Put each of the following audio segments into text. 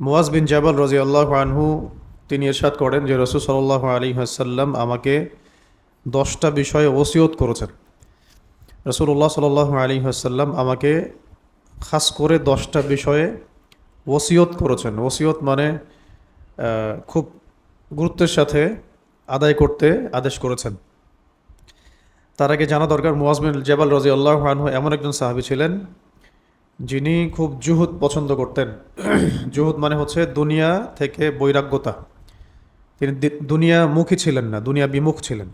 মুয়াজ বিন জাবাল রাদিয়াল্লাহু আনহু তিনি ইরশাদ করেন যে রাসূল সাল্লাল্লাহু আলাইহি ওয়াসাল্লাম আমাকে 10টা বিষয়ে ওসিয়ত করেছেন। রাসূলুল্লাহ সাল্লাল্লাহু আলাইহি ওয়াসাল্লাম আমাকে খাস করে 10টা বিষয়ে ওসিয়ত করেছেন। ওসিয়ত মানে খুব গুরুত্বের সাথে আদায় করতে আদেশ করেছেন। তার আগে জানা দরকার মুয়াজ বিন জাবাল রাদিয়াল্লাহু আনহু এমন একজন সাহাবী ছিলেন যিনি খুব জুহুদ পছন্দ করতেন। জুহুদ মানে হচ্ছে দুনিয়া থেকে বৈরাগ্যতা। তিনি দুনিয়ামুখী ছিলেন না, দুনিয়া বিমুখ ছিলেন।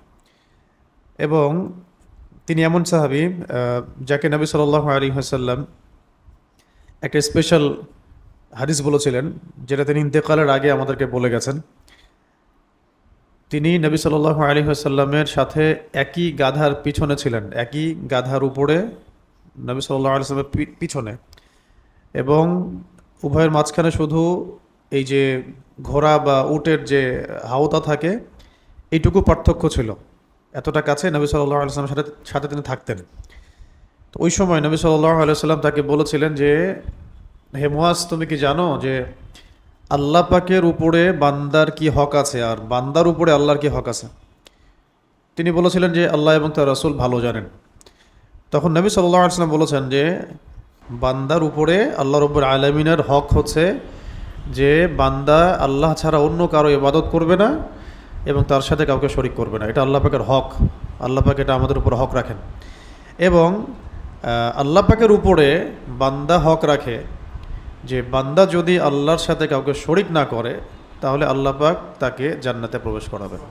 এবং তিনি এমন সাহাবী যাকে নবী সাল্লাল্লাহু আলাইহি ওয়াসাল্লাম একটা স্পেশাল হাদিস বলেছিলেন, যেটা তিনি ইন্তেকালের আগে আমাদেরকে বলে গেছেন। তিনি নবী সাল্লাল্লাহু আলাইহি ওয়াসাল্লামের সাথে একই গাধার পিছনে ছিলেন, একই গাধার উপরে নবী সাল্লাল্লাহু আলাইহি ওয়াসাল্লামের পিছনে, এবং উভয়ের মাঝখানে শুধু এই যে ঘোড়া বা উটের যে হাওতা থাকে এইটুকু পার্থক্য ছিল। এতটা কাছে নবী সাল্লাল্লাহু আলাইহি ওয়াসাল্লামের সাথে তিনি থাকতেন। তো ওই সময় নবী সাল্লাল্লাহু আলাইহি ওয়াসাল্লাম তাকে বলেছিলেন যে, হে মুয়াজ, তুমি কি জানো যে আল্লাহ পাকের উপরে বান্দার কি হক আছে আর বান্দার উপরে আল্লাহর কি হক আছে? তিনি বলেছিলেন যে আল্লাহ এবং তার রাসূল ভালো জানেন। তখন নবী সাল্লাল্লাহু আলাইহি ওয়াসাল্লাম বলেছেন যে বান্দার উপরে আল্লাহ রাব্বুল আলামিনের হক হচ্ছে যে বান্দা আল্লাহ ছাড়া অন্য কারো ইবাদত করবে না এবং তার সাথে কাউকে শরিক করবে না। এটা আল্লাহ পাকের হক। আল্লাহ পাক এটা আমাদের উপর হক রাখেন। এবং আল্লাহ পাকের উপরে বান্দা হক রাখে যে বান্দা যদি আল্লাহর সাথে কাউকে শরিক না করে তাহলে আল্লাহ পাক তাকে জান্নাতে প্রবেশ করাবেন।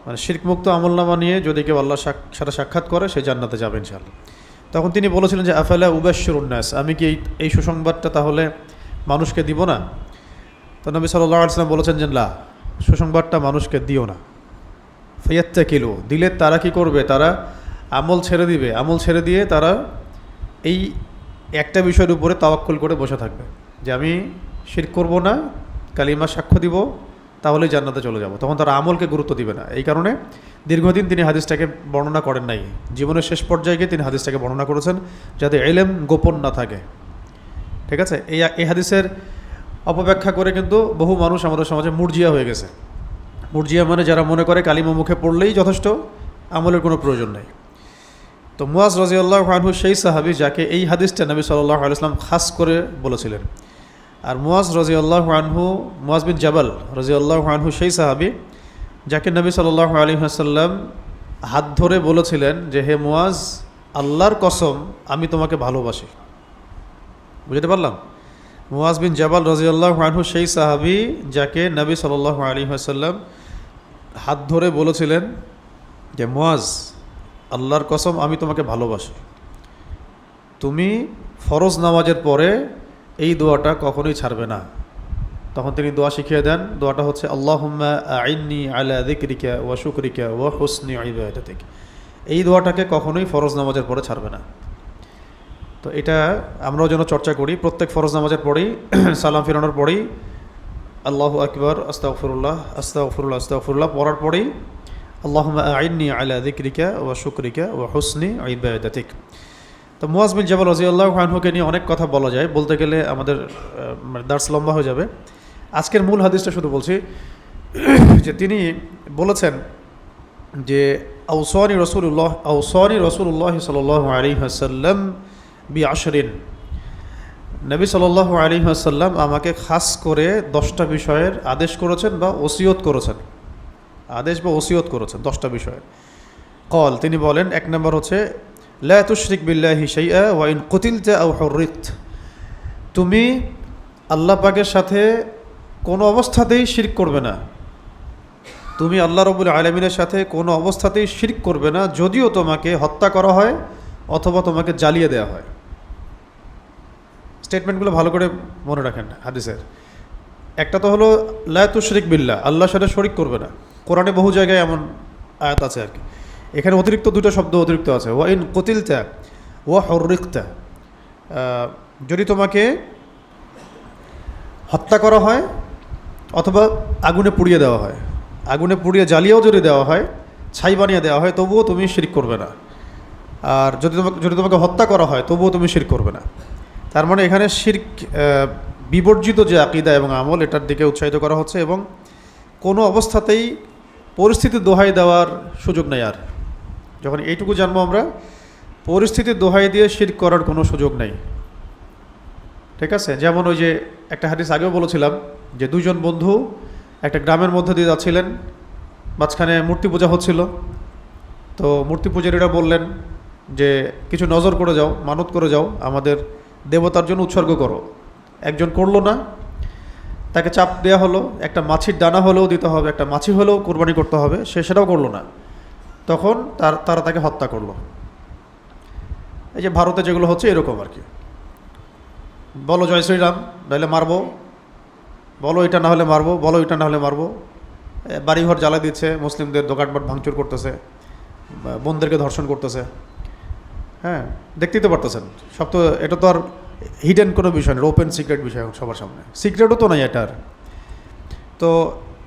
মানে শিরকমুক্ত আমলনামা নিয়ে যদি কেউ আল্লাহর সাথে সাক্ষাৎ করে সে জান্নাতে যাবে ইনশাআল্লাহ। তখন তিনি বলেছিলেন যে আফালা উবাশশিরুন নাস, আমি কি এই সুসংবাদটা তাহলে মানুষকে দিব না? তো নবী সাল্লাল্লাহু আলাইহি ওয়াসাল্লাম বলেছেন যে না, সুসংবাদটা মানুষকে দিও না। ফায়াত্তাকিলু, দিলে তারা কি করবে? তারা আমল ছেড়ে দিবে। আমল ছেড়ে দিয়ে তারা এই একটা বিষয়ের উপরে তাওয়াক্কুল করে বসে থাকবে যে আমি শিরক করব না, কালিমা সাক্ষ্য দিব, তাহলে জান্নাতে চলে যাব। তখন তারা আমলকে গুরুত্ব দিবে না। এই কারণে দীর্ঘদিন তিনি হাদিসটাকে বর্ণনা করেন নাই। জীবনের শেষ পর্যায়ে গিয়ে তিনি হাদিসটাকে বর্ণনা করেছেন যাতে ইলম গোপন না থাকে। ঠিক আছে? এই হাদিসের অপব্যাখ্যা করে কিন্তু বহু মানুষ আমাদের সমাজে মুরজিয়া হয়ে গেছে। মুরজিয়া মানে যারা মনে করে কালিমা মুখে পড়লেই যথেষ্ট, আমলের কোনো প্রয়োজন নেই। তো মুয়াজ রাদিয়াল্লাহু আনহু সেই সাহাবী যাকে এই হাদিসটা নবী সাল্লাল্লাহু আলাইহি ওয়াসাল্লাম খাস করে বলেছিলেন। আর মুয়াজ রাদিয়াল্লাহু আনহু, মুয়াজ বিন জাবাল রাদিয়াল্লাহু আনহু সেই সাহাবী যাকে নবী সাল্লাল্লাহু আলাইহি ওয়াসাল্লাম হাত ধরে বলেছিলেন যে হে মুয়াজ, আল্লাহর কসম আমি তোমাকে ভালোবাসি। বুঝতে পারলাম? মুয়াজ বিন জাবাল রাদিয়াল্লাহু আনহু সেই সাহাবী যাকে নবী সাল্লাল্লাহু আলাইহি ওয়াসাল্লাম হাত ধরে বলেছিলেন যে মুয়াজ, আল্লাহর কসম আমি তোমাকে ভালোবাসি। তুমি ফরজ নামাজের পরে এই দোয়াটা কখনোই ছাড়বে না। তখন তিনি দোয়া শিখিয়ে দেন। দোয়াটা হচ্ছে আল্লাহুম্মা আইন্নি আলা যিকরিকা ওয়া শুকরিকা ওয়া হুসনি ইবাদাতিক। এই দোয়াটাকে কখনোই ফরজ নামাজের পরে ছাড়বে না। তো এটা আমরাও যেন চর্চা করি। প্রত্যেক ফরজ নামাজের পরেই সালাম ফিরানোর পরেই আল্লাহু আকবার, আস্তাগফিরুল্লাহ আস্তাগফিরুল্লাহ আস্তাগফিরুল্লাহ পড়ার পরেই আল্লাহুম্মা আইন্নি আলা যিকরিকা ওয়া শুকরিকা ওয়া হুসনি ইবাদাতিক। তো মুয়াজ বিন জাবাল রাদিয়াল্লাহু আনহুকে নিয়ে অনেক কথা বলা যায়, বলতে গেলে আমাদের দার্স লম্বা হয়ে যাবে। আজকের মূল হাদিসটা শুধু বলছি যে তিনি বলেছেন যে আওসানি রাসূলুল্লাহ সাল্লাল্লাহু আলাইহি ওয়াসাল্লাম বিআশরিন, নবী সাল্লাল্লাহু আলাইহি ওয়াসাল্লাম আমাকে খাস করে 10টা বিষয়ের আদেশ করেছেন বা ওসিয়ত করেছেন। আদেশ বা ওসিয়ত করেছেন 10টা বিষয়ের। কল, তিনি বলেন, এক নম্বর হচ্ছে লা তুশরিক বিল্লাহি শাইআ ওয়া ইন কুতিলতা আও হুররিত, তুমি আল্লাহ পাকের সাথে কোনো অবস্থাতেই শিরক করবে না। তুমি আল্লাহ রাব্বুল আলামিনের সাথে কোনো অবস্থাতেই শিরক করবে না, যদিও তোমাকে হত্যা করা হয় অথবা তোমাকে জ্বালিয়ে দেওয়া হয়। স্টেটমেন্টগুলো ভালো করে মনে রাখেন হাদিসের। একটা তো হলো লা তুশরিক বিল্লাহ, আল্লাহর সাথে শরিক করবে না। কোরআনে বহু জায়গায় এমন আয়াত আছে আর কি। এখানে অতিরিক্ত দুটো শব্দ অতিরিক্ত আছে, ওয়া ইন কুতিলতা ওয়া হুররিকতা, যদি তোমাকে হত্যা করা হয় অথবা আগুনে পুড়িয়ে দেওয়া হয়, আগুনে পুড়িয়ে জ্বালিয়েও যদি দেওয়া হয়, ছাই বানিয়ে দেওয়া হয়, তবুও তুমি শিরক করবে না। আর যদি তোমাকে হত্যা করা হয় তবুও তুমি শিরক করবে না। তার মানে এখানে শিরক বিবর্জিত যে আকীদা এবং আমল, এটার দিকে উৎসাহিত করা হচ্ছে। এবং কোনো অবস্থাতেই পরিস্থিতি দোহাই দেওয়ার সুযোগ নেই। আর যখন এইটুকু জানবো আমরা, পরিস্থিতির দোহাই দিয়ে শিরক করার কোনো সুযোগ নেই। ঠিক আছে, যেমন ওই যে একটা হাদিস আগেও বলেছিলাম যে দুইজন বন্ধু একটা গ্রামের মধ্যে দিয়ে যাচ্ছিলেন, মাঝখানে মূর্তি পূজা হচ্ছিল। তো মূর্তি পূজারীরা বললেন যে কিছু নজর করে যাও, মানত করে যাও, আমাদের দেবতার জন্য উৎসর্গ করো। একজন করলো না, তাকে চাপ দেওয়া হলো, একটা মাছির দানা হলেও দিতে হবে, একটা মাছি হলেও কোরবানি করতে হবে, সে সেটাও করলো না। তখন তারা তাকে হত্যা করলো। এই যে ভারতে যেগুলো হচ্ছে এরকম আর কি, বলো জয় শ্রীরাম নাহলে মারবো, বলো এটা না হলে মারবো, বলো এটা না হলে মারবো। বাড়িঘর জ্বালা দিচ্ছে, মুসলিমদের দোকানপাট ভাঙচুর করতেছে, বোনদেরকে ধর্ষণ করতেছে। হ্যাঁ, দেখতেই তো পারতেছেন। সব তো, এটা তো আর হিডেন কোনো বিষয় না, ওপেন সিক্রেট বিষয় সবার সামনে, সিক্রেটও তো নাই এটার। তো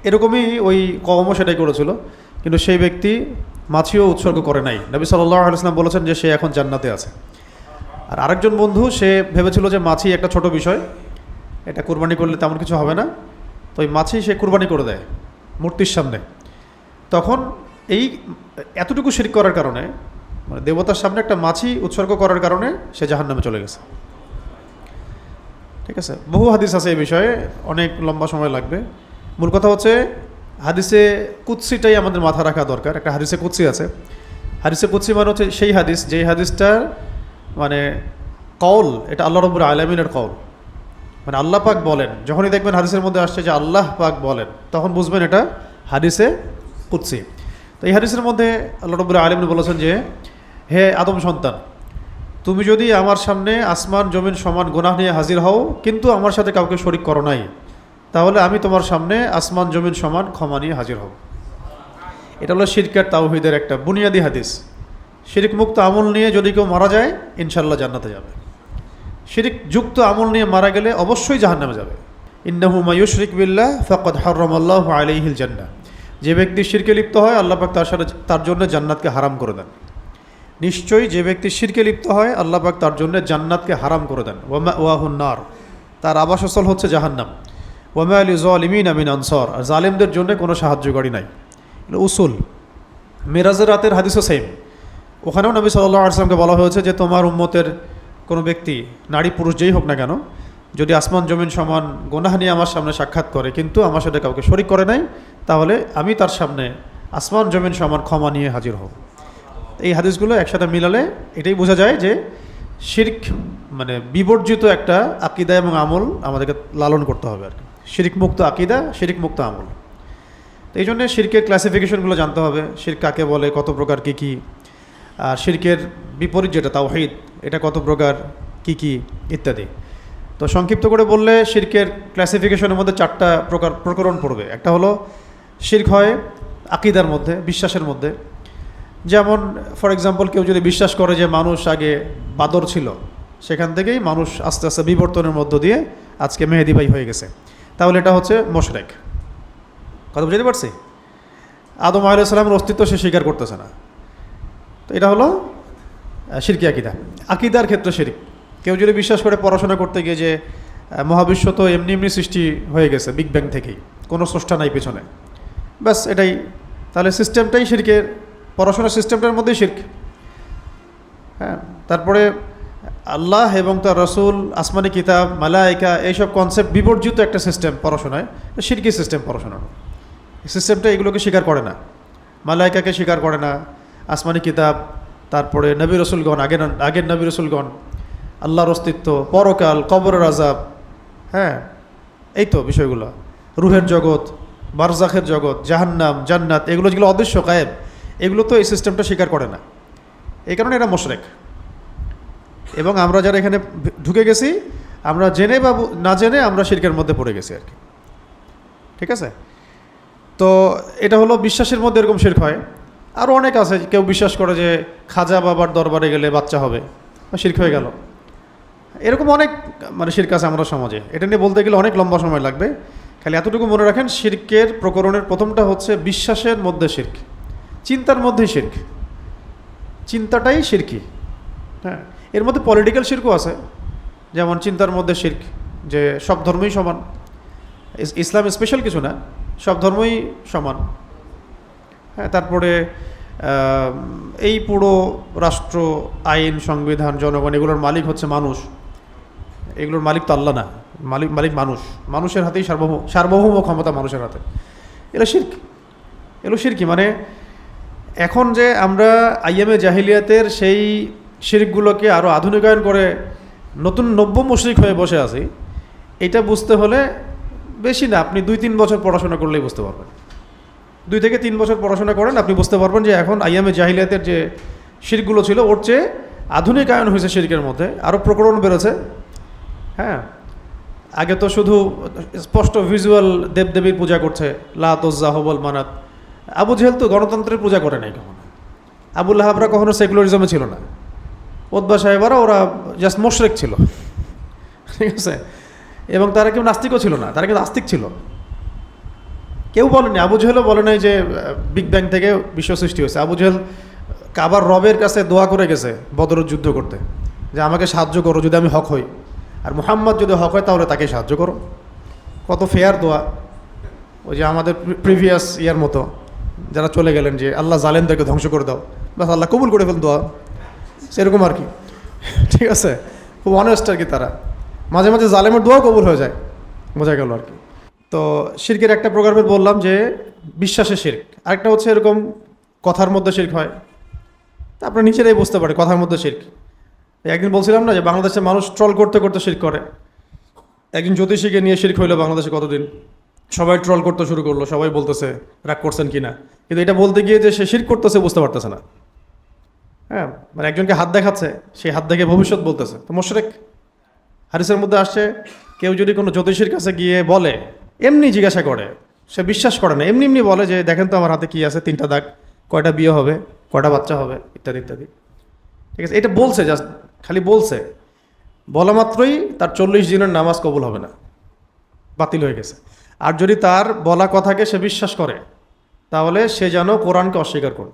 এরকমই ওই কওমও সেটাই করেছিল, কিন্তু সেই ব্যক্তি মাছিও উৎসর্গ করে নাই। নবী সাল্লাল্লাহু আলাইহি ওয়াসাল্লাম বলেছেন যে সে এখন জান্নাতে আছে। আর আরেকজন বন্ধু, সে ভেবেছিল যে মাছি একটা ছোট বিষয়, এটা কুরবানি করলে তেমন কিছু হবে না, তো ওই মাছি সে কুরবানি করে দেয় মূর্তির সামনে। তখন এই এতটুকু শিরক করার কারণে, মানে দেবতার সামনে একটা মাছি উৎসর্গ করার কারণে সে জাহান্নামে চলে গেছে। ঠিক আছে, বহু হাদিস আছে এই বিষয়ে, অনেক লম্বা সময় লাগবে। মূল কথা হচ্ছে হাদিসে কুদসিটাই আমাদের মাথা রাখা দরকার। একটা হাদিসে কুদসি আছে। হাদিসে কুদসি মানে হচ্ছে সেই হাদিস, যেই হাদিসটার মানে কওল, এটা আল্লাহ রাব্বুল আলামিনের কওল। মানে আল্লাহ পাক বলেন, যখনই দেখবেন হাদিসের মধ্যে আসছে যে আল্লাহ পাক বলেন, তখন বুঝবেন এটা হাদিসে কুদসি। তো এই হাদিসের মধ্যে আল্লাহ রাব্বুল আলামিন বলেছেন যে, হে আদম সন্তান, তুমি যদি আমার সামনে আসমান জমিন সমান গুনাহ নিয়ে হাজির হও, কিন্তু আমার সাথে কাউকে শরিক করো নাই, তাহলে আমি তোমার সামনে আসমান জমিন সমান ক্ষমা নিয়ে হাজির হব। এটা হলো শিরক আর তাওহীদের একটা বুনিয়াদি হাদিস। শিরক মুক্ত আমল নিয়ে যদি কেউ মারা যায়, ইনশাআল্লাহ জান্নাতে যাবে। শিরক যুক্ত আমল নিয়ে মারা গেলে অবশ্যই জাহান্নামে যাবে। ইন্নাহু মা ইউশরিক বিল্লাহ ফাকাদ হারামাল্লাহু আলাইহিল জান্নাহ। যে ব্যক্তি শিরকে লিপ্ত হয়, আল্লাহ পাক তার জন্য জান্নাতকে হারাম করে দেন। নিশ্চয়ই যে ব্যক্তি শিরকে লিপ্ত হয়, আল্লাহ পাক তার জন্য জান্নাতকে হারাম করে দেন। ওয়া মাওয়াহুন নার, তার আবাসস্থল হচ্ছে জাহান্নাম। ওয়া মা লিযালিমিনা মিন আনসার, আর জালেমদের জন্য কোনো সাহায্যকারী নাই। উসুল মিরাজের রাতের হাদিসও সেম। ওখানেও নবী সাল্লাল্লাহু আলাইহি ওয়াসাল্লামকে বলা হয়েছে যে তোমার উম্মতের কোনো ব্যক্তি, নারী পুরুষ যেই হোক না কেন, যদি আসমান জমিন সমান গুনাহ নিয়ে আমার সামনে সাক্ষাৎ করে, কিন্তু আমার সাথে কাউকে শরিক করে নাই, তাহলে আমি তার সামনে আসমান জমিন সমান ক্ষমা নিয়ে হাজির হব। এই হাদিসগুলো একসাথে মিলালে এটাই বোঝা যায় যে শিরক মানে বিবর্জিত একটা আকীদা এবং আমল আমাদেরকে লালন করতে হবে আর কি। শিরক মুক্ত আকীদা, শিরক মুক্ত আমল। তো এই জন্যে শিরকের ক্লাসিফিকেশনগুলো জানতে হবে, শিরক কাকে বলে, কত প্রকার কী কী, আর শিরকের বিপরীত যেটা তাওহীদ, এটা কত প্রকার কী কী ইত্যাদি। তো সংক্ষিপ্ত করে বললে শিরকের ক্লাসিফিকেশনের মধ্যে 4টা প্রকরণ পড়বে। একটা হলো শিরক হয় আকীদার মধ্যে, বিশ্বাসের মধ্যে। যেমন ফর এক্সাম্পল, কেউ যদি বিশ্বাস করে যে মানুষ আগে বাদর ছিল, সেখান থেকেই মানুষ আস্তে আস্তে বিবর্তনের মধ্য দিয়ে আজকে মেহেদি ভাই হয়ে গেছে, তাহলে এটা হচ্ছে মুশরিক। কথা বুঝতে পারছি? আদম আলাইহিস সালামের অস্তিত্ব সে স্বীকার করতেছে না, তো এটা হলো শিরকি আকীদা। আকীদার ক্ষেত্রে শিরক, কেউ যদি বিশ্বাস করে পড়াশোনা করতে গিয়ে যে মহাবিশ্ব তো এমনি এমনি সৃষ্টি হয়ে গেছে বিগ ব্যাং থেকেই, কোনো স্রষ্টা নাই পেছনে, ব্যাস এটাই, তাহলে সিস্টেমটাই শিরকের, পড়াশোনার সিস্টেমটার মধ্যেই শিরক। হ্যাঁ, তারপরে আল্লাহ এবং তার রসুল, আসমানি কিতাব, মালায়েকা, এইসব কনসেপ্ট বিবর্জিত একটা সিস্টেম পড়াশোনায়, শিরকি সিস্টেম পড়াশোনার। সিস্টেমটা এগুলোকে স্বীকার করে না, মালায়েকাকে স্বীকার করে না, আসমানি কিতাব, তারপরে নবী রসুলগণ, আগের নবী রসুলগণ, আল্লাহর অস্তিত্ব, পরকাল, কবরের আযাব, হ্যাঁ এই তো বিষয়গুলো, রুহের জগৎ, বারজাখের জগৎ, জাহান্নাম, জান্নাত, এগুলো যেগুলো অদৃশ্য গায়েব, এগুলো তো এই সিস্টেমটা স্বীকার করে না। এই কারণে এরা মুশরিক। এবং আমরা যারা এখানে ঢুকে গেছি, আমরা জেনে বা না জেনে আমরা শিরকের মধ্যে পড়ে গেছি আর কি। ঠিক আছে, তো এটা হলো বিশ্বাসের মধ্যে এরকম শিরক হয়। আরও অনেক আছে, কেউ বিশ্বাস করে যে খাজা বাবার দরবারে গেলে বাচ্চা হবে, শিরক হয়ে গেল। এরকম অনেক মানে শিরক আছে আমাদের সমাজে, এটা নিয়ে বলতে গেলে অনেক লম্বা সময় লাগবে। খালি এতটুকু মনে রাখেন, শিরকের প্রকরণের প্রথমটা হচ্ছে বিশ্বাসের মধ্যে শিরক, চিন্তার মধ্যেই শিরক, চিন্তাটাই শিরকি। হ্যাঁ, এর মধ্যে পলিটিক্যাল শিরকও আছে, যেমন চিন্তার মধ্যে শিরক, যে সব ধর্মই সমান, ইসলাম স্পেশাল কিছু না, সব ধর্মই সমান। হ্যাঁ, তারপরে এই পুরো রাষ্ট্র, আইন, সংবিধান, জনগণ, এগুলোর মালিক হচ্ছে মানুষ, এগুলোর মালিক তো আল্লাহ না, মালিক মানুষ, মানুষের হাতেই সার্বভৌম ক্ষমতা মানুষের হাতে। এগুলো শিরক, এগুলো শিরকি। মানে এখন যে আমরা আইয়ামে জাহিলিয়াতের সেই শিরকগুলোকে আরও আধুনিকায়ন করে নতুন নব্য মুশরিক হয়ে বসে আছি, এটা বুঝতে হলে বেশি না, আপনি 2-3 বছর পড়াশোনা করলেই বুঝতে পারবেন। 2 থেকে 3 বছর পড়াশোনা করেন, আপনি বুঝতে পারবেন যে এখন আইয়ামে জাহিলিয়াতের যে শিরকগুলো ছিল ওর চেয়ে আধুনিকায়ন হয়েছে শিরকের মধ্যে, আরও প্রকরণ বেরোছে। হ্যাঁ, আগে তো শুধু স্পষ্ট ভিজুয়াল দেবদেবীর পূজা করছে, লাত, উজ্জা, হুবল, মানাত। আবু জেহেল তো গণতন্ত্রের পূজা করে নাই কখনো, আবুল লাহাবরা কখনো সেকুলারিজমে ছিল না, উতবা সাহেবারা ওরা জাস্ট মুশরিক ছিল, ঠিক আছে। এবং তারা কেউ নাস্তিকও ছিল না, তারা কিন্তু আস্তিক ছিল। কেউ বলেনি, আবু জেহেলও বলে নাই যে বিগ ব্যাং থেকে বিশ্ব সৃষ্টি হয়েছে। আবু জেহেল কাবার রবের কাছে দোয়া করে গেছে বদরের যুদ্ধ করতে, যে আমাকে সাহায্য করো যদি আমি হক হই, আর মুহাম্মদ যদি হক হয় তাহলে তাকে সাহায্য করো। কত ফেয়ার দোয়া, ওই যে আমাদের প্রিভিয়াস ইয়ার মতো যারা চলে গেলেন যে আল্লাহ জালেমদেরকে ধ্বংস করে দাও, বাস আল্লাহ কবুল করে ফেল দোয়া, সেরকম আর কি, ঠিক আছে। খুব অনেস্ট আর কি তারা, মাঝে মাঝে জালেমের দোয়াও কবুল হয়ে যায়, বোঝা গেল আর কি। তো শিরকের একটা প্রকারভেদ বললাম যে বিশ্বাসের শিরক, আরেকটা হচ্ছে এরকম কথার মধ্যে শিরক হয়, তা আপনারা নিজেরাই বুঝতে পারে কথার মধ্যে শিরক। একদিন বলছিলাম না যে বাংলাদেশে মানুষ ট্রল করতে করতে শিরক করে। একজন জ্যোতিষীকে নিয়ে শিরক হইলো বাংলাদেশে, কতদিন সবাই ট্রল করতে শুরু করলো, সবাই বলতেছে রাগ করছেন কিনা, কিন্তু এটা বলতে গিয়ে যে সে শিরক করতেছে বুঝতে পারতেছে না। হ্যাঁ, মানে একজনকে হাত দেখাচ্ছে, সেই হাত দেখে ভবিষ্যৎ বলতেছে, তো মুশরিক। হাদিসের মধ্যে আসছে, কেউ যদি কোনো জ্যোতিষীর কাছে গিয়ে বলে, এমনি জিজ্ঞাসা করে, সে বিশ্বাস করে না, এমনি এমনি বলে যে দেখেন তো আমার হাতে কি আছে, 3টা দাগ, কয়টা বিয়ে হবে, কয়টা বাচ্চা হবে, ইত্যাদি ইত্যাদি, ঠিক আছে। এটা বলছে, জাস্ট খালি বলছে, বলা মাত্রই তার 40 দিনের নামাজ কবুল হবে না, বাতিল হয়ে গেছে। আর যদি তার বলা কথাকে সে বিশ্বাস করে, তাহলে সে যেন কোরআনকে অস্বীকার করল।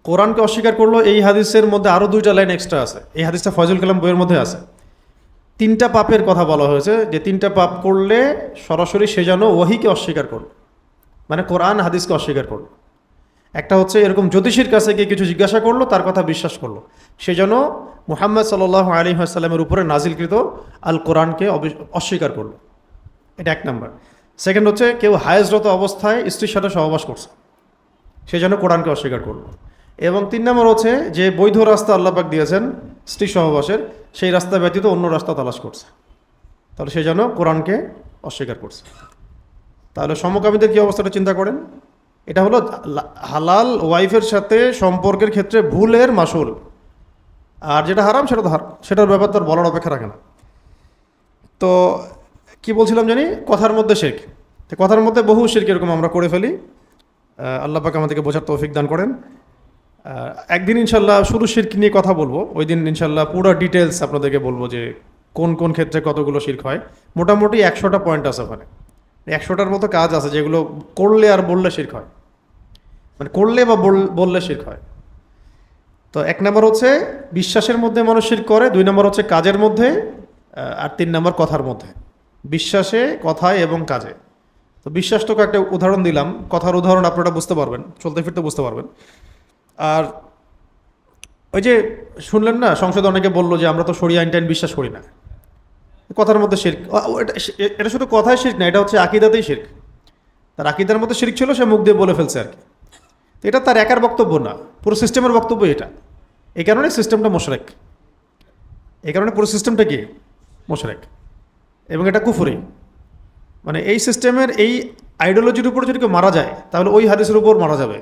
কোরআনকে অস্বীকার করলো। এই হাদিসের মধ্যে আরও 2টা লাইন এক্সট্রা আছে, এই হাদিসটা ফয়জুল কালাম বইয়ের মধ্যে আছে। 3টা পাপের কথা বলা হয়েছে, যে 3টা পাপ করলে সরাসরি সে যেন ওহীকে অস্বীকার করল, মানে কোরআন হাদিসকে অস্বীকার করল। একটা হচ্ছে এরকম জ্যোতিষীর কাছে গিয়ে কিছু জিজ্ঞাসা করলো, তার কথা বিশ্বাস করলো, সে যেন মুহাম্মদ সাল্লাল্লাহু আলাইহি ওয়াসাল্লামের উপরে নাজিলকৃত আল কোরআনকে অস্বীকার করলো। এটা 1 নাম্বার। সেকেন্ড হচ্ছে কেউ হায়েজরত অবস্থায় স্ত্রীর সাথে সহবাস করছে, সে যেন কোরআনকে অস্বীকার করলো। এবং 3 নম্বর হচ্ছে যে বৈধ রাস্তা আল্লাহ পাক দিয়েছেন স্ত্রী সহবাসের, সেই রাস্তা ব্যতীত অন্য রাস্তা তালাশ করছে, তাহলে সে যেন কোরআনকে অস্বীকার করছে। তাহলে সমকামীদের কী অবস্থাটা চিন্তা করেন। এটা হলো হালাল ওয়াইফের সাথে সম্পর্কের ক্ষেত্রে ভুলের মাসুল, আর যেটা হারাম সেটা তো হারাম, সেটার ব্যাপার তো আর বলার অপেক্ষা রাখে না। তো কি বলছিলাম জানি, কথার মধ্যে শিরক। তো কথার মধ্যে বহু শিরক এরকম আমরা করে ফেলি। আল্লাহ পাক আমাদেরকে বোঝার তৌফিক দান করেন। একদিন ইনশাল্লাহ শুরু শিরক নিয়ে কথা বলবো, ওই দিন ইনশাল্লাহ পুরো ডিটেলস আপনাদেরকে বলবো যে কোন কোন ক্ষেত্রে কতগুলো শিরক হয়। মোটামুটি 100টা পয়েন্ট আছে ওখানে, 100টার মতো কাজ আছে যেগুলো করলে আর বললে শিরক হয়, মানে করলে বা বললে শিরক হয়। তো 1 নম্বর হচ্ছে বিশ্বাসের মধ্যে মানুষ শিরক করে, 2 নম্বর হচ্ছে কাজের মধ্যে, আর 3 নম্বর কথার মধ্যে। বিশ্বাসে, কথায় এবং কাজে। তো বিশ্বাসটাকে একটা উদাহরণ দিলাম, কথার উদাহরণ আপনারা বুঝতে পারবেন, চলতে ফিরতে বুঝতে পারবেন। আর ওই যে শুনলেন না, সংসদে অনেকে বললো যে আমরা তো শরিয়া আইন টাইন বিশ্বাস করি না, কথার মধ্যে শিরক। এটা শুধু কথায় শিরক না, এটা হচ্ছে আকীদাতেই শিরক। তার আকীদার মধ্যে শিরক ছিল, সে মুখ দিয়ে বলে ফেলছে আর কি। তো এটা তার একার বক্তব্য না, পুরো সিস্টেমের বক্তব্য এটা। এই কারণে সিস্টেমটা মুশরিক, এই কারণে পুরো সিস্টেমটা কি মুশরিক, এবং এটা কুফরি। মানে এই সিস্টেমের এই আইডিওলজির উপর যদি কেউ মারা যায়, তাহলে ওই হাদিসের উপর মারা যাবে।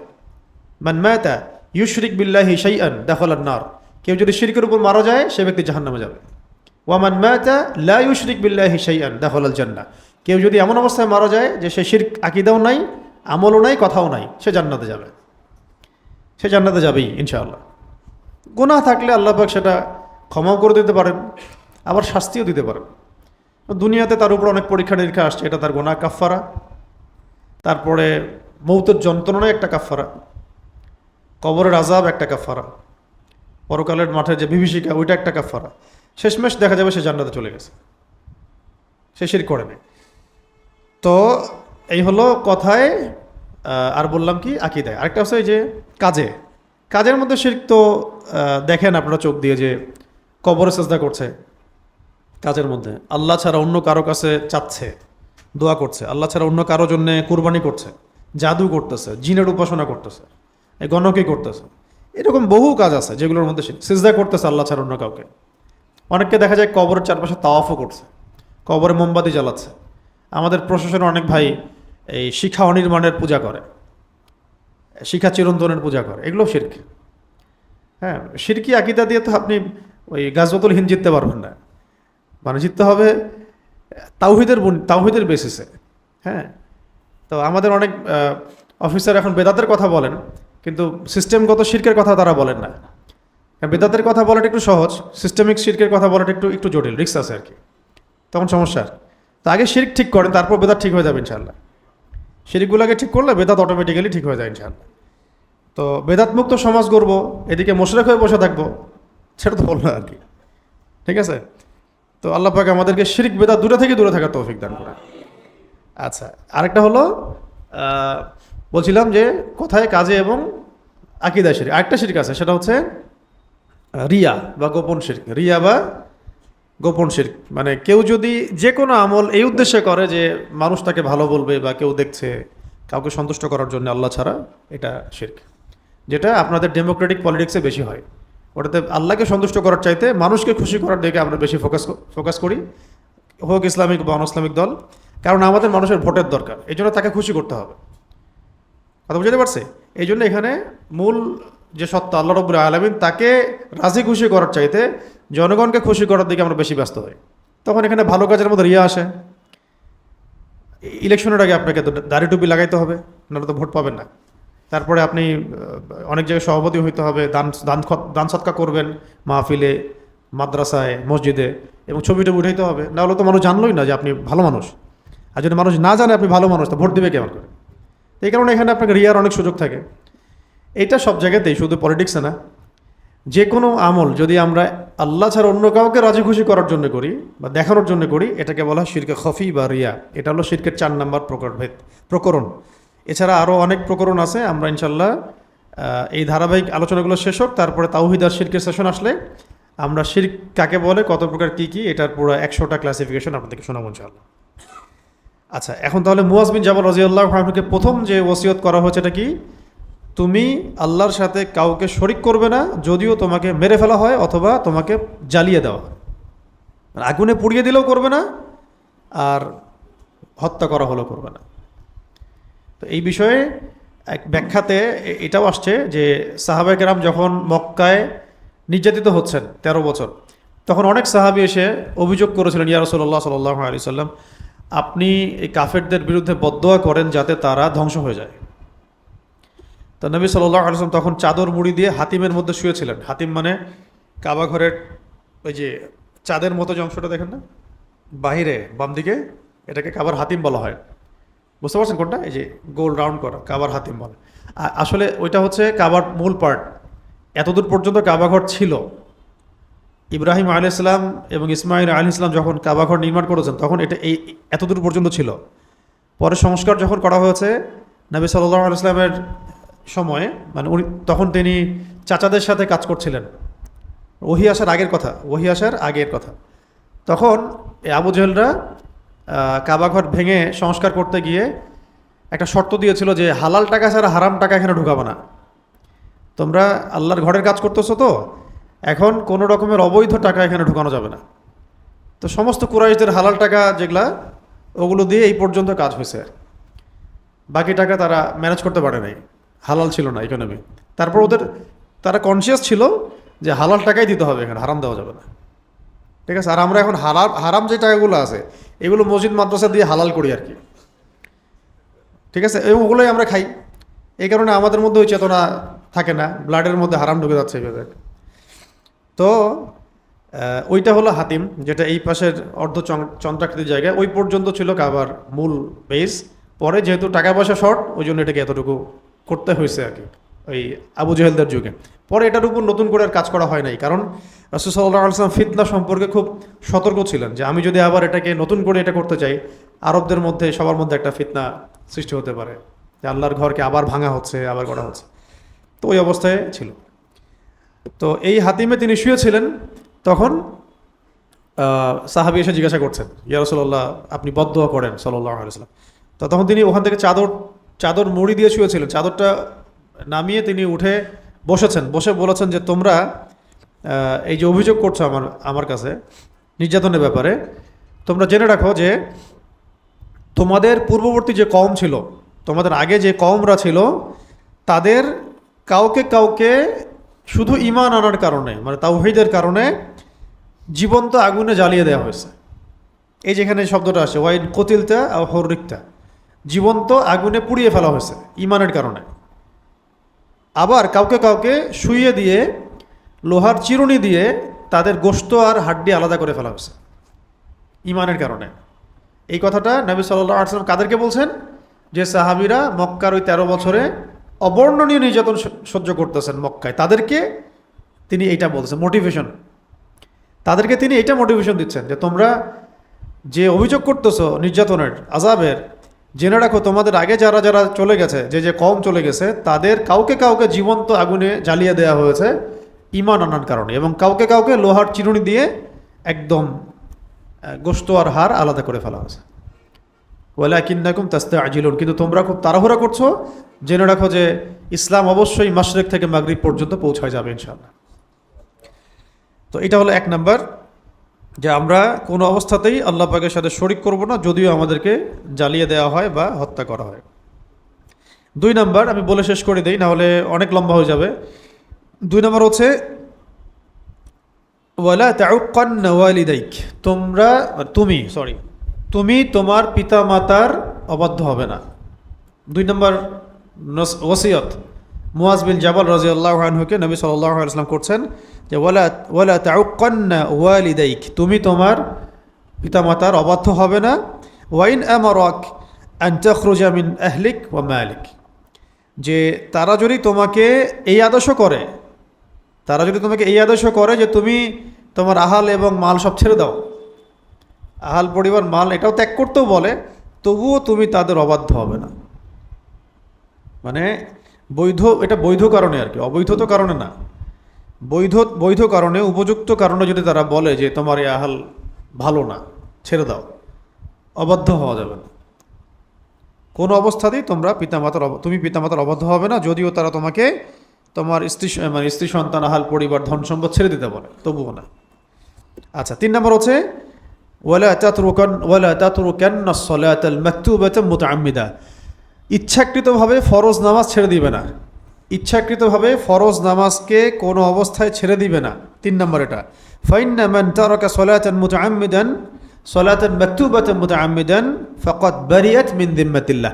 মান মাতা ইউশরিক বিল্লাহি শাইআন দাখালান নার, কেউ যদি শিরকের উপর মারা যায় সে ব্যক্তি জাহান্নামে যাবে। ওয়া মান মাতা লা ইউশরিক বিল্লাহি শাইআন দাখালাল জান্নাহ, কেউ যদি এমন অবস্থায় মারা যায় যে সে শিরক আকীদাও নাই, আমলও নাই, কথাও নাই, সে জান্নাতে যাবে, সে জান্নাতে যাবেই ইনশাআল্লাহ। গুনাহ থাকলে আল্লাহ পাক সেটা ক্ষমাও করে দিতে পারেন, আবার শাস্তিও দিতে পারেন। দুনিয়াতে তার উপর অনেক পরীক্ষা নিরীক্ষা আসছে, এটা তার গুনাহ কাফফারা। তারপরে মৌতের যন্ত্রণা একটা কাফফারা, কবরের আযাব একটা কাফফারা, পরকালের মাঠে যে বিভীষিকা ওইটা একটা কাফফারা। শেষমেশ দেখা যাবে সে জান্নাতে চলে গেছে, সে শিরক করে নেই। তো এই হলো কথায়। আর বললাম কি আকীদায়। আরেকটা হচ্ছে এই যে কাজে, কাজের মধ্যে শিরক তো দেখেন আপনারা চোখ দিয়ে যে কবরে সেজদা করছে, কাজের মধ্যে আল্লাহ ছাড়া অন্য কারো কাছে চাচ্ছে, দোয়া করছে, আল্লাহ ছাড়া অন্য কারো জন্য কুরবানি করছে, জাদু করতেছে, জিনের উপাসনা করতেছে, এই গণকি করতেছে, এরকম বহু কাজ আছে যেগুলোর মধ্যে সিজদা করতেছে আল্লাহ ছাড়া অন্য কাউকে। অনেককে দেখা যায় কবরের চারপাশে তাওয়াফও করছে, কবরে মোমবাতি জ্বালাচ্ছে। আমাদের প্রশাসনের অনেক ভাই এই শিখা অনির্মাণের পূজা করে, শিখা চিরন্তনের পূজা করে, এগুলো শিরক। হ্যাঁ, শিরকি আকীদা দিয়ে তো আপনি ওই গাজওয়াতুল হিন্দ জিততে পারবেন না, মানে জিততে হবে তাওহীদের বেসিসে। হ্যাঁ, তো আমাদের অনেক অফিসার এখন বেদাতের কথা বলেন, কিন্তু সিস্টেমগত শিরকের কথা তারা বলেন না। বেদাতের কথা বলাটা একটু সহজ, সিস্টেমিক শিরকের কথা বলাটা একটু একটু জটিল, রিস্ক আছে আর কি, তখন সমস্যা। তো আগে শিরক ঠিক করেন, তারপর বেদাত ঠিক হয়ে যাবে ইনশাআল্লাহ। শিরকগুলোকে ঠিক করলে বেদাত অটোমেটিক্যালি ঠিক হয়ে যায় ইনশাআল্লাহ। তো বেদাত মুক্ত সমাজ গড়ব, এদিকে মোশরেক হয়ে বসে থাকবো, সেটা তো বললো আর কি। ঠিক আছে, তো আল্লাহ পাক আমাদেরকে শিরক বেদাত দূরে থেকে দূরে থাকার তৌফিক দান করে। আচ্ছা, আরেকটা হলো বলছিলাম যে কথায় কাজে এবং আকীদায় শিরক। আরেকটা শিরক আছে, সেটা হচ্ছে রিয়া বা গোপন শিরক। রিয়া বা গোপন শিরক মানে কেউ যদি যে কোনো আমল এই উদ্দেশ্যে করে যে মানুষ তাকে ভালো বলবে বা কেউ দেখছে, কাউকে সন্তুষ্ট করার জন্য আল্লাহ ছাড়া, এটা শিরক। যেটা আপনাদের ডেমোক্রেটিক পলিটিক্সে বেশি হয়। ওটাতে আল্লাহকে সন্তুষ্ট করার চাইতে মানুষকে খুশি করার দিকে আমরা বেশি ফোকাস করি, হোক ইসলামিক বা অন ইসলামিক দল। কারণ আমাদের মানুষের ভোটের দরকার, এই জন্য তাকে খুশি করতে হবে। কথা বুঝতে পারছে? এই জন্য এখানে মূল যে সত্তা আল্লাহ রাব্বুল আলামিন, তাকে রাজি খুশি করার চাইতে জনগণকে খুশি করার দিকে আমরা বেশি ব্যস্ত হই। তখন এখানে ভালো কাজের মধ্যে রিয়া আসে। ইলেকশনের আগে আপনাকে তো দাড়ি টুপি লাগাইতে হবে, নাহলে তো ভোট পাবেন না। তারপরে আপনি অনেক জায়গায় সভাপতি হইতে হবে, দান সৎকা করবেন মাহফিলে, মাদ্রাসায়, মসজিদে, এবং ছবিটা উঠাইতে হবে, নাহলে তো মানুষ জানলোই না যে আপনি ভালো মানুষ। আর যদি মানুষ না জানে আপনি ভালো মানুষ, তো ভোট দেবে কেমন করে? এই কারণে এখানে আপনাকে রিয়ার অনেক সুযোগ থাকে। এইটা সব জায়গাতেই, শুধু পলিটিক্সে না। যে কোনো আমল যদি আমরা আল্লাহ ছাড়া অন্য কাউকে রাজি খুশি করার জন্য করি বা দেখানোর জন্য করি, এটাকে বলা হয় শিরকে খফি বা রিয়া। এটা হলো শিরকের 4 নম্বর প্রকরণ। এছাড়া আরও অনেক প্রকরণ আছে। আমরা ইনশাল্লাহ এই ধারাবাহিক আলোচনাগুলো শেষ হোক, তারপরে তাওহীদ আর শিরকের সেশন আসলে আমরা শিরক কাকে বলে, কত প্রকার কী কী, এটার পুরো 100টা ক্লাসিফিকেশন আপনাদেরকে শোনাবো ইনশাআল্লাহ। আচ্ছা, এখন তাহলে মুয়াজ বিন জাবাল রাদিয়াল্লাহু আনহুকে প্রথম যে ওসিয়ত করা হয়েছে এটা কি? তুমি আল্লাহর সাথে কাউকে শরিক করবে না, যদিও তোমাকে মেরে ফেলা হয় অথবা তোমাকে জ্বালিয়ে দেওয়া হয়। আগুনে পুড়িয়ে দিলেও করবে না, আর হত্যা করা হলেও করবে না। তো এই বিষয়ে এক ব্যাখ্যাতে এটাও আসছে যে সাহাবায়ে কেরাম যখন মক্কায় নির্যাতিত হচ্ছেন 13 বছর, তখন অনেক সাহাবী এসে অভিযোগ করেছিলেন, ইয়া রাসূলুল্লাহ সাল্লাল্লাহু আলাইহি সাল্লাম, আপনি এই কাফেরদের বিরুদ্ধে বদদোয়া করেন যাতে তারা ধ্বংস হয়ে যায়। তো নবী সাল্লাল্লাহু আলাইহি ওয়াসাল্লাম তখন চাদর মুড়ি দিয়ে হাতিমের মধ্যে শুয়েছিলেন। হাতিম মানে কাবা ঘরের ওই যে চাঁদের মতো যে অংশটা দেখেন না বাহিরে বাম দিকে, এটাকে কাবার হাতিম বলা হয়। বুঝতে পারছেন কোনটা? এই যে গোল রাউন্ড করা, কাবার হাতিম বলে। আসলে ওইটা হচ্ছে কাবার মূল পার্ট। এতদূর পর্যন্ত কাবাঘর ছিল। ইব্রাহিম আলাইহিস সালাম এবং ইসমাইল আলাইহিস সালাম যখন কাবাঘর নির্মাণ করেছেন, তখন এটা এই এতদূর পর্যন্ত ছিল। পরে সংস্কার যখন করা হয়েছে নবী সাল্লাল্লাহু আলাইহি ওয়াসাল্লামের সময়ে, মানে উনি তখন তিনি চাচাদের সাথে কাজ করছিলেন। ওহী আসার আগের কথা। তখন এই আবু জেহেলরা কাবাঘর ভেঙে সংস্কার করতে গিয়ে একটা শর্ত দিয়েছিল যে হালাল টাকা ছাড়া হারাম টাকা এখানে ঢুকাবো না। তোমরা আল্লাহর ঘরের কাজ করতেছো, তো এখন কোনো রকমের অবৈধ টাকা এখানে ঢুকানো যাবে না। তো সমস্ত কুরাইশদের হালাল টাকা যেগুলা, ওগুলো দিয়ে এই পর্যন্ত কাজ হয়েছে। বাকি টাকা তারা ম্যানেজ করতে পারে নাই, হালাল ছিল না ইকোনমি। তারপর তারা কনসিয়াস ছিল যে হালাল টাকাই দিতে হবে, এখানে হারাম দেওয়া যাবে না। ঠিক আছে, আর আমরা এখন হারাম যে টাকাগুলো আছে এগুলো মসজিদ মাদ্রাসা দিয়ে হালাল করি আর কি। ঠিক আছে, এবং ওগুলোই আমরা খাই। এই কারণে আমাদের মধ্যে ওই চেতনা থাকে না, ব্লাডের মধ্যে হারাম ঢুকে যাচ্ছে এইভাবে। তো ওইটা হলো হাতিম, যেটা এই পাশের অর্ধ চন্দ্রাকৃতির জায়গায়, ওই পর্যন্ত ছিল কাবার মূল বেস। পরে যেহেতু টাকা পয়সা শর্ট, ওই জন্য এটাকে এতটুকু করতে হয়েছে আর কি। ওই আবু জেহেলদের যুগে। পরে এটার উপর নতুন করে আর কাজ করা হয় নাই, কারণ রাসূল সাল্লাল্লাহু আলাইহি ওয়াসাল্লাম ফিতনা সম্পর্কে খুব সতর্ক ছিলেন যে আমি যদি আবার এটাকে নতুন করে এটা করতে চাই, আরবদের মধ্যে সবার মধ্যে একটা ফিতনা সৃষ্টি হতে পারে যে আল্লাহর ঘরকে আবার ভাঙা হচ্ছে, আবার করা হচ্ছে। তো ওই অবস্থায় ছিল। তো এই হাতিমে তিনি শুয়েছিলেন, তখন সাহাবী এসে জিজ্ঞাসা করছেন, ইয়া রাসূলুল্লাহ আপনি বদদুয়া করেন সাল্লাল্লাহু আলাইহি ওয়াসাল্লাম। তো তখন তিনি ওখান থেকে চাদর মুড়ি দিয়ে শুয়েছিলেন, চাদরটা নামিয়ে তিনি উঠে বসেছেন, বসে বলেছেন যে তোমরা এই যে অভিযোগ করছো আমার কাছে নির্যাতনের ব্যাপারে, তোমরা জেনে রাখো যে তোমাদের পূর্ববর্তী যে কওম ছিল, তোমাদের আগে যে কওমরা ছিল, তাদের কাউকে কাউকে শুধু ঈমান আনার কারণে, মানে তাওহীদের কারণে জীবন্ত আগুনে জ্বালিয়ে দেওয়া হয়েছে। এই যেখানে শব্দটা আসে ওয়াইন কতিলতা আও হুররিকতা, জীবন্ত আগুনে পুড়িয়ে ফেলা হয়েছে ঈমানের কারণে। আবার কাউকে কাউকে শুইয়ে দিয়ে লোহার চিরুনি দিয়ে তাদের গোশত আর হাড্ডি আলাদা করে ফেলা হয়েছে ঈমানের কারণে। এই কথাটা নবী সাল্লাল্লাহু আলাইহি ওয়াসাল্লাম কাদেরকে বলছেন? যে সাহাবীরা মক্কার ওই 13 বছরে অবর্ণনীয় নির্যাতন সহ্য করতেছেন মক্কায়, তাদেরকে তিনি এইটা বলছেন মোটিভেশন, তাদেরকে তিনি এইটা মোটিভেশন দিচ্ছেন যে তোমরা যে অভিযোগ করতেছো নির্যাতনের আযাবের, জেনে রাখো তোমাদের আগে যারা যারা চলে গেছে, যে কওম চলে গেছে, তাদের কাউকে কাউকে জীবন্ত আগুনে জ্বালিয়ে দেওয়া হয়েছে ঈমান আনার কারণে, এবং কাউকে কাউকে লোহার চিরুনি দিয়ে একদম গোশত আর হাড় আলাদা করে ফেলা হয়েছে। ওয়ালাকিন্নাকুম তাস্তাআজিলুন, কিন্তু তোমরা খুব তাড়াহুড়া করছো, জেনে রাখো যে ইসলাম অবশ্যই মাশরিক থেকে মাগরিব পর্যন্ত পৌঁছায় যাবে ইনশাআল্লাহ। তো এটা হলো এক নাম্বার, যে আমরা কোনো অবস্থাতেই আল্লাহ পাকের সাথে শরিক করব না, যদিও আমাদেরকে জ্বালিয়ে দেওয়া হয় বা হত্যা করা হয়। 2 নাম্বার আমি বলে শেষ করে দেই, না হলে অনেক লম্বা হয়ে যাবে। 2 নাম্বার হচ্ছে ওয়ালা তাউক্কান্না ওয়ালিদাইক, তুমি তোমার পিতা মাতার অবাধ্য হবে না। 2 নম্বর ওসিয়ত মুআজ বিন জাবাল রাদিয়াল্লাহু আনহুকে নবী সাল্লাল্লাহু আলাইহি ওয়াসাল্লাম করছেন যে ওয়ালা তাউক্কান্না ওয়ালিদাইক, তুমি তোমার পিতা মাতার অবাধ্য হবে না। ওয়াইন আমারাক আন তাখরুজা মিন আহলিক ওয়া মালিক, যে তারা যদি তোমাকে এই আদেশ করে যে তুমি তোমার আহাল এবং মাল সব ছেড়ে দাও, আহাল পরিবার মাল এটাও ত্যাগ করতেও বলে, তবুও তুমি তাদের অবাধ্য হবে না। মানে এটা বৈধ কারণে আর কি, অবৈধ তো কারণে না, বৈধ কারণে, উপযুক্ত কারণে যদি তারা বলে যে তোমার এই আহাল ভালো না, ছেড়ে দাও, অবাধ্য হওয়া যাবে না। কোনো অবস্থাতেই তুমি পিতামাতার অবাধ্য হবে না, যদিও তারা তোমাকে তোমার স্ত্রী সন্তান, আহাল পরিবার, ধন সম্পদ ছেড়ে দিতে বলে, তবুও না। আচ্ছা, 3 নম্বর হচ্ছে ওয়ালা তাতরুকান্না আস-সালাতাল মাকতুবাতা মুতাআম্মিদা, ইচ্ছাকৃতভাবে ফরজ নামাজ ছেড়ে দিবে না, ইচ্ছাকৃতভাবে ফরজ নামাজকে কোনো অবস্থায় ছেড়ে দিবে না। 3 নম্বর এটা, ফাইন্না মান তারাকা সালাতান মাকতুবাতান মুতাআম্মিদান ফাকাদ বারিয়াত মিন যিম্মাতিল্লাহ,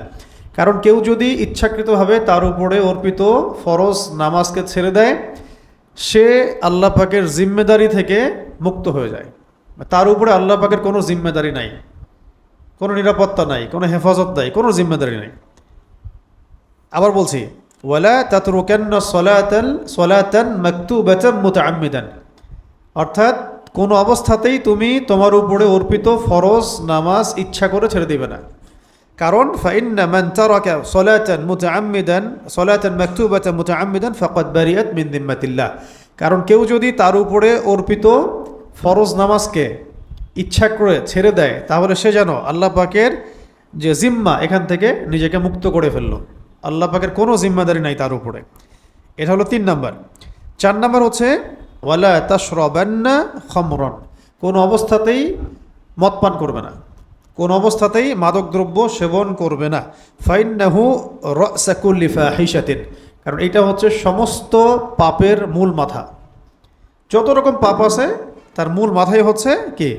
কারণ কেউ যদি ইচ্ছাকৃতভাবে তার উপরে অর্পিত ফরজ নামাজকে ছেড়ে দেয়, সে আল্লাহ পাকের জিম্মেদারি থেকে মুক্ত হয়ে যায়। তার উপরে আল্লাহ পাকের কোনো জিম্মেদারি নাই, কোনো নিরাপত্তা নাই, কোনো হেফাজত নাই, কোনো জিম্মেদারি নাই। আবার বলছি, ওয়ালা তাতরুকান্না সালাতান মাকতুবাতান মুতাআম্মিদান, অর্থাৎ কোনো অবস্থাতেই তুমি তোমার উপরে অর্পিত ফরজ নামাজ ইচ্ছা করে ছেড়ে দিবে না। কারণ ফাইন্না মান তারাকা সালাতান মাকতুবাতান মুতাআম্মিদান ফাকাদ বারিয়াত মিন যিম্মাতিল্লাহ, কারণ কেউ যদি তার উপরে অর্পিত ফরজ নামাজকে ইচ্ছা করে ছেড়ে দেয়, তাহলে সে যেন আল্লাহ পাকের যে জিম্মা, এখান থেকে নিজেকে মুক্ত করে ফেলল, আল্লাহ পাকের কোনো জিম্মাদারি নাই তার উপরে। এটা হলো 3 নম্বর। 4 নম্বর হচ্ছে ওয়ালা তাশরাবান্না খামরান, কোনো অবস্থাতেই মদ পান করবে না, কোনো অবস্থাতেই মাদকদ্রব্য সেবন করবে না। ফাইন্নাহু রাসা কুল্লি ফাহিশাতিন, কারণ এটা হচ্ছে সমস্ত পাপের মূল মাথা। যত রকম পাপ আছে তার মূল মাথাই হচ্ছে কি?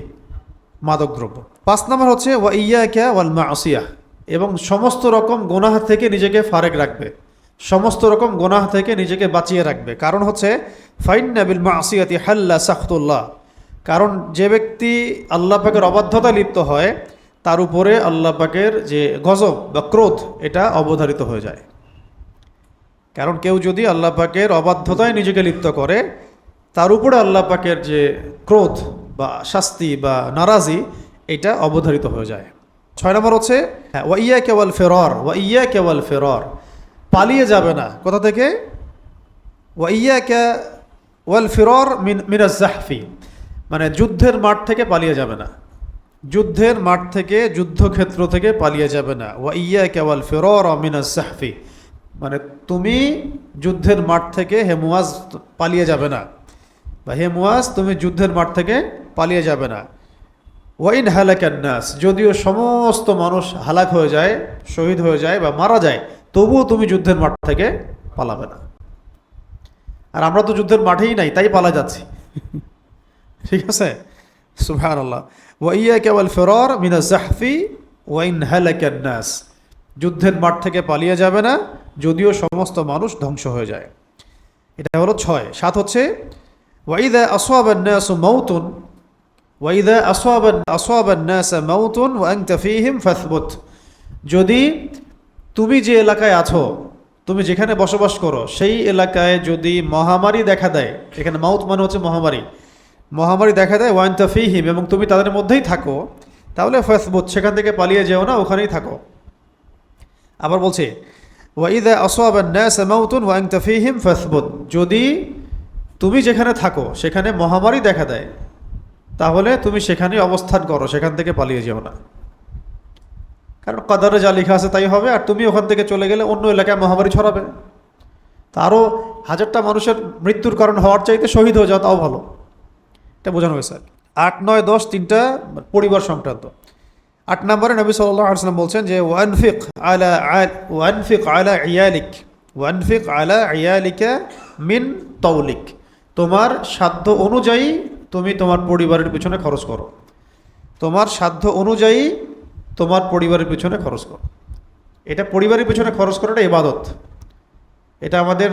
মাদকদ্রব্য। 5 নম্বর হচ্ছে ওয়া ইয়াকা ওয়াল মাসিয়াহ, এবং সমস্ত রকম গুনাহ থেকে নিজেকে ফারেক রাখবে, সমস্ত রকম গুনাহ থেকে নিজেকে বাঁচিয়ে রাখবে। কারণ হচ্ছে ফাইন্না বিল মাসিয়াতি হাল্লা সাখতুল্লাহ, কারণ যে ব্যক্তি আল্লাহ পাকের অবাধ্যতা লিপ্ত হয়, তার উপরে আল্লাহ পাকের যে গজব বা ক্রোধ, এটা অবধারিত হয়ে যায়। কারণ কেউ যদি আল্লাহ পাকের অবাধ্যতায় নিজেকে লিপ্ত করে, তার উপরে আল্লাহ পাকের যে ক্রোধ বা শাস্তি বা নারাজি, এটা অবধারিত হয়ে যায়। 6 নম্বর হচ্ছে ওয়া ইয়্যাকা ওয়াল ফিরার, ওয়া ইয়্যাকা ওয়াল ফিরার, পালিয়ে যাবে না। কোথা থেকে? ওয়া ইয়্যাকা ওয়াল ফিরার মিনাজ জাহফি, মানে যুদ্ধের মাঠ থেকে পালিয়ে যাবে না, যুদ্ধের মাঠ থেকে, যুদ্ধক্ষেত্র থেকে পালিয়ে যাবে না। ওয়া ইয়্যাকা ওয়াল ফিরার মিনাজ জাহফি, মানে তুমি যুদ্ধের মাঠ থেকে হে মুয়াজ পালিয়ে যাবে না, বা হে মুয়াজ তুমি যুদ্ধের মাঠ থেকে পালিয়ে যাবে না। ওয়াইন হালাকান নাস, যদিও সমস্ত মানুষ হালাক হয়ে যায়, শহীদ হয়ে যায় বা মারা যায়, তবুও তুমি যুদ্ধের মাঠ থেকে পালাবে না। আর আমরা তো যুদ্ধের মাঠেই নাই, তাই পালা যাচ্ছি। ঠিক আছে, সুবহানাল্লাহ। ওয়া ইয়্যাকা ওয়াল ফিরার মিনাজ জাহফি ওয়াইন হালাকান নাস, যুদ্ধের মাঠ থেকে পালিয়ে যাবে না, যদিও সমস্ত মানুষ ধ্বংস হয়ে যায়। এটা হলো 6। 7 হচ্ছে ওয়াইদা আসাবান নাসু মাউতুন, ওয়াইদা আসাবান নাস মাউতুন ওয়া আনতা ফীহিম ফাসবুত, যদি তুমি যে এলাকায় আছো, তুমি যেখানে বসবাস করো, সেই এলাকায় যদি মহামারী দেখা দেয়, এখানে মাউত মানে হচ্ছে মহামারী, মহামারী দেখা দেয়, ওয়া আনতা ফীহিম, এবং তুমি তাদের মধ্যেই থাকো, তাহলে ফাসবুত, সেখান থেকে পালিয়ে যেও না, ওখানেই থাকো। আবার বলছে ওয়াইদা আসাবান নাস মাউতুন ওয়া আনতা ফীহিম ফাসবুত, যদি তুমি যেখানে থাকো সেখানে মহামারী দেখা দেয়, তাহলে তুমি সেখানে অবস্থান করো, সেখান থেকে পালিয়ে যেও না। কারণ কাদারে যা লেখা আছে তাই হবে, আর তুমি ওখান থেকে চলে গেলে অন্য এলাকায় মহামারী ছড়াবে। তারও 1000টা মানুষের মৃত্যুর কারণ হওয়ার চাইতে শহীদ হয়ে যাওয়া তাও ভালো। এটা বোঝানো হয়েছে। 8, 9, 10 তিনটা পরিবার সংক্রান্ত। 8 নম্বরে নবী সাল্লাল্লাহু আলাইহি ওয়াসাল্লাম বলছেন যে ওয়ানফিক আলা ইয়ালিকা মিন তাওলিক, তোমার সাধ্য অনুযায়ী তুমি তোমার পরিবারের পিছনে খরচ করো, তোমার সাধ্য অনুযায়ী তোমার পরিবারের পিছনে খরচ করো। এটা পরিবারের পিছনে খরচ করাটা ইবাদত, এটা আমাদের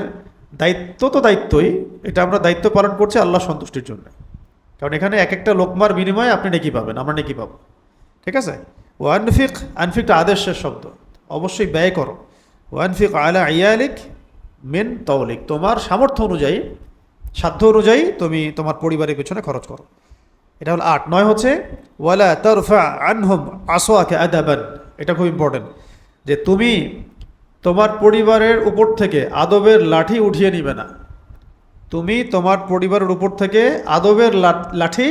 দায়িত্ব, তো দায়িত্বই, এটা আমরা দায়িত্ব পালন করছি আল্লাহ সন্তুষ্টির জন্য। কারণ এখানে এক একটা লোকমার বিনিময়ে আপনি নেকি পাবেন, আমরা নেকি পাবো। ঠিক আছে, আনফিকটা আদেশের শব্দ, অবশ্যই ব্যয় করো। ওয়ানফিক আলা ইয়ালিক মিন তাওলিক, তোমার সামর্থ্য অনুযায়ী, সাধ্য অনুযায়ী তুমি তোমার পরিবারের পিছনে খরচ করো। এটা হলো 8। 9 হচ্ছে ওয়ালা তারফা আনহুম আসওয়াকা আদাবান, এটা খুব ইম্পর্টেন্ট, যে তুমি তোমার পরিবারের উপর থেকে আদবের লাঠি উঠিয়ে নিবে না, তুমি তোমার পরিবারের উপর থেকে আদবের লাঠি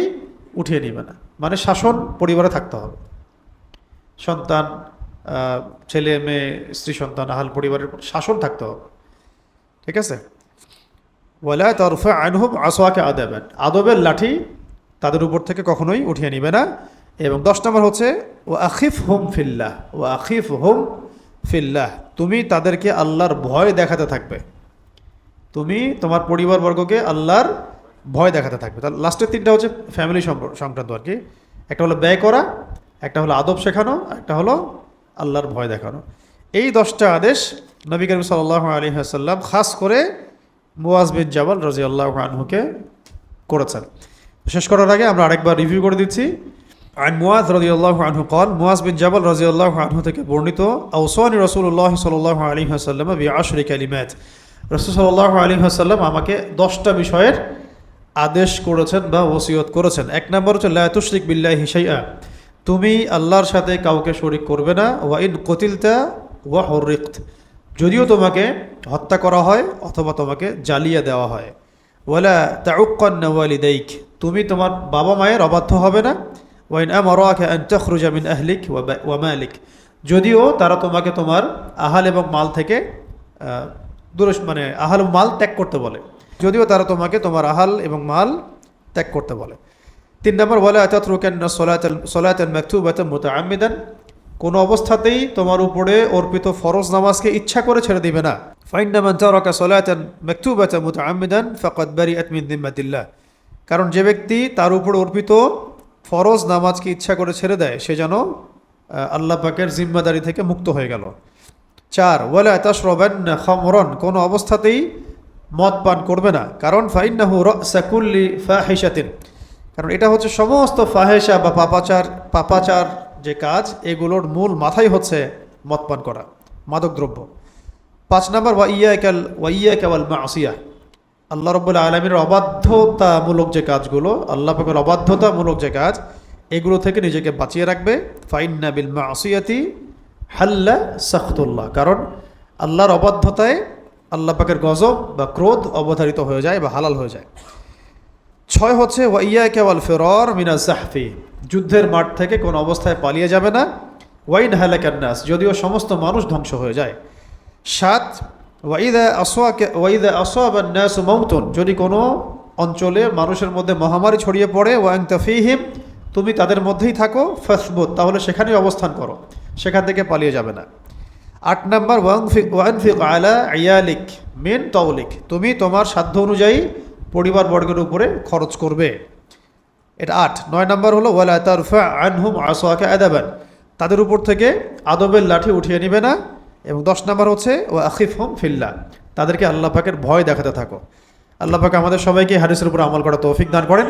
উঠিয়ে নিবে না, মানে শাসন পরিবারে থাকতে হবে। সন্তান, ছেলে মেয়ে, স্ত্রী সন্তান, আহাল পরিবারের শাসন থাকতে হবে। ঠিক আছে, ওয়ালা তারফা আনহুম আসওয়াকা আদাবান, আদবের লাঠি তাদের উপর থেকে কখনোই উঠিয়ে নিবে না। এবং 10 নম্বর হচ্ছে ওয়া আখিফহুম ফিল্লাহ, ওয়া আখিফহুম ফিল্লাহ, তুমি তাদেরকে আল্লাহর ভয় দেখাতে থাকবে, তুমি তোমার পরিবারবর্গকে আল্লাহর ভয় দেখাতে থাকবে। তাহলে লাস্টের 3টা হচ্ছে ফ্যামিলি সংক্রান্ত আর কি। একটা হলো ব্যয় করা, একটা হলো আদব শেখানো, একটা হলো আল্লাহর ভয় দেখানো। এই 10টা আদেশ নবী করিম সাল্লাল্লাহু আলাইহি ওয়াসাল্লাম খাস করে মুয়াজ বিন জাবাল রাদিয়াল্লাহু আনহুকে করেছেন। শেষ করার আগে আমরা আরেকবার রিভিউ করে দিচ্ছি। আন মুয়াজ রাদিয়াল্লাহু আনহু قال, মুয়াজ বিন জাবাল রাদিয়াল্লাহু আনহু থেকে বর্ণিত, আওসানি রাসূলুল্লাহ সাল্লাল্লাহু আলাইহি ওয়াসাল্লাম বিআশরি কালিমাত, রাসূল সাল্লাল্লাহু আলাইহি ওয়াসাল্লাম আমাকে 10টা বিষয়ের আদেশ করেছেন বা ওসিয়ত করেছেন। 1 নম্বর হচ্ছে লা তুশরিক বিল্লাহি শাইআ, তুমি আল্লাহর সাথে কাউকে শরীক করবে না। ওয়া ইন কুতিলতা ওয়া হুররিকত, যদিও তোমাকে হত্যা করা হয় অথবা তোমাকে জ্বালিয়ে দেওয়া হয়। ওয়ালা তাউক্কান্না ওয়ালিদাইক, তুমি তোমার বাবা মায়ের অবাধ্য হবে না। ওয়া ইন আমারাকা আন তাখরুজা মিন আহলিক ওয়া মালিক, যদিও তারা তোমাকে তোমার আহাল এবং মাল থেকে মানে আহাল ও মাল ত্যাগ করতে বলে, যদিও তারা তোমাকে তোমার আহাল এবং মাল ত্যাগ করতে বলে। 3 নম্বর ওয়ালা তাতরুকান্না সালাতান মাকতুবাতান মুতাআম্মিদান, কোনো অবস্থাতেই তোমার উপরে অর্পিত ফরজ নামাজকে ইচ্ছা করে ছেড়ে দিবে না। ফাইন্না মান তারাকা সালাতান মাকতুবাতান মুতাআম্মিদান ফাকাদ বারিআত মিন যিম্মাতিল্লাহ, কারণ যে ব্যক্তি তার উপরে অর্পিত ফরজ নামাজকে ইচ্ছা করে ছেড়ে দেয়, সে যেন আল্লাহ পাকের জিম্মাদারি থেকে মুক্ত হয়ে গেল। 4 ওয়ালা তাশরাবান্না খামরান, কোনো অবস্থাতেই মদ পান করবে না, কারণ ফাইন্নাহু রাসা কুল্লি ফাহিশাতিন, কারণ এটা হচ্ছে সমস্ত ফাহেশা বা পাপাচার যে কাজ, এগুলোর মূল মাথাই হচ্ছে মদ পান করা, মাদক দ্রব্য। 5 নম্বর ওয়াইয়াকা ওয়াল মাসিয়া, আল্লাহ রাব্বুল আলামিনের অবাধ্যতামূলক যে কাজগুলো, আল্লাহ পাকের অবাধ্যতামূলক যে কাজ, এগুলো থেকে নিজেকে বাঁচিয়ে রাখবে। ফাইন্না বিল মাসিয়াতি হাল্লা সাখতুল্লাহ, কারণ আল্লাহর অবাধ্যতায় আল্লাহ পাকের গজব বা ক্রোধ অবধারিত হয়ে যায় বা হালাল হয়ে যায়। 6 হচ্ছে ওয়াইয়াকা ওয়াল ফিরার মিনাজ জাহফি, যুদ্ধের মাঠ থেকে কোন অবস্থায় পালিয়ে যাবে না। ওয়াইন হালাকান নাস, যদিও সমস্ত মানুষ ধ্বংস হয়ে যায়। 7 ওয়াইদা আসাবান নাস মাউতুন, যদি কোনো অঞ্চলে মানুষের মধ্যে মহামারী ছড়িয়ে পড়ে, ওয়া আনতা ফীহিম, তুমি তাদের মধ্যেই থাকো, ফাসবুত, তাহলে সেখানেই অবস্থান করো, সেখান থেকে পালিয়ে যাবে না। 8 নম্বর ওয়ানফিক আলা ইয়ালিক মিন তাওলিক, তুমি তোমার সাধ্য অনুযায়ী পরিবারবর্গের উপরে খরচ করবে। এটা 8। 9 নম্বর হলো ওয়ালা তারফা আনহুম আসাকা আদাবান, তাদের উপর থেকে আদবের লাঠি উঠিয়ে নিবে না। এবং 10 নম্বর হচ্ছে ওয়া আখিফহুম ফিল্লাহ, তাদেরকে আল্লাহ পাকের ভয় দেখাতে থাকো। আল্লাহ পাক আমাদের সবাইকে হাদিসের উপর আমল করার তৌফিক দান করেন।